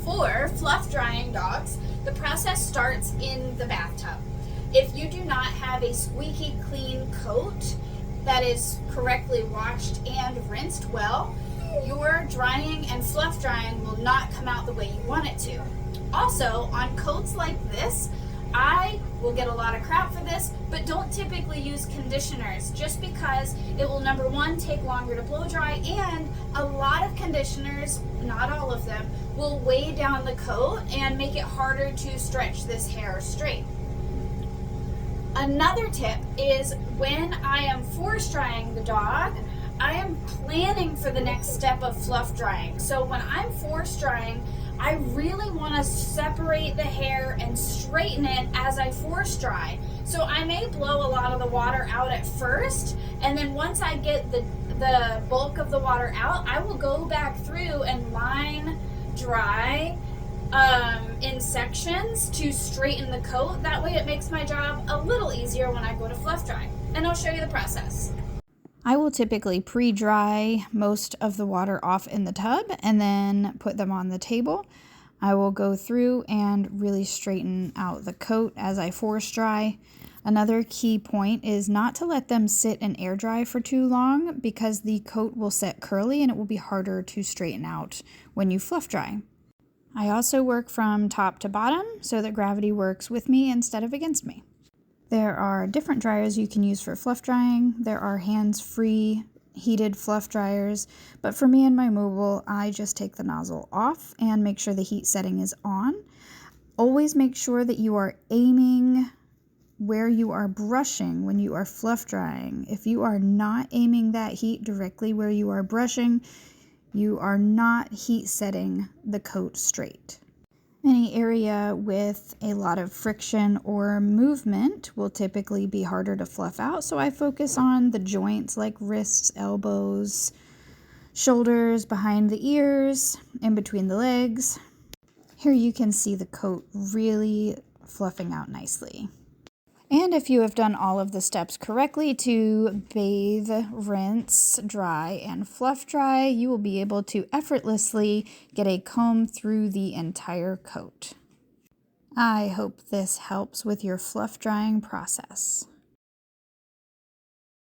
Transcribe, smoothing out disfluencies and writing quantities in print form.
For fluff drying dogs, the process starts in the bathtub. If you do not have a squeaky clean coat that is correctly washed and rinsed well, your drying and fluff drying will not come out the way you want it to. Also, on coats like this, I will get a lot of crap for this, but don't typically use conditioners just because it will, number one, take longer to blow dry, and a lot of conditioners, not all of them, will weigh down the coat and make it harder to stretch this hair straight. Another tip is when I am force drying the dog, I am planning for the next step of fluff drying. So when I'm force drying, I really want to separate the hair and straighten it as I force dry. So I may blow a lot of the water out at first, and then once I get the bulk of the water out, I will go back through and line dry in sections to straighten the coat. That way it makes my job a little easier when I go to fluff dry. And I'll show you the process. I will typically pre-dry most of the water off in the tub and then put them on the table. I will go through and really straighten out the coat as I force dry. Another key point is not to let them sit and air dry for too long because the coat will set curly and it will be harder to straighten out when you fluff dry. I also work from top to bottom so that gravity works with me instead of against me. There are different dryers you can use for fluff drying. There are hands-free heated fluff dryers, but for me and my mobile, I just take the nozzle off and make sure the heat setting is on. Always make sure that you are aiming where you are brushing when you are fluff drying. If you are not aiming that heat directly where you are brushing, you are not heat setting the coat straight. Any area with a lot of friction or movement will typically be harder to fluff out, so I focus on the joints like wrists, elbows, shoulders, behind the ears, in between the legs. Here you can see the coat really fluffing out nicely. And if you have done all of the steps correctly to bathe, rinse, dry, and fluff dry, you will be able to effortlessly get a comb through the entire coat. I hope this helps with your fluff drying process.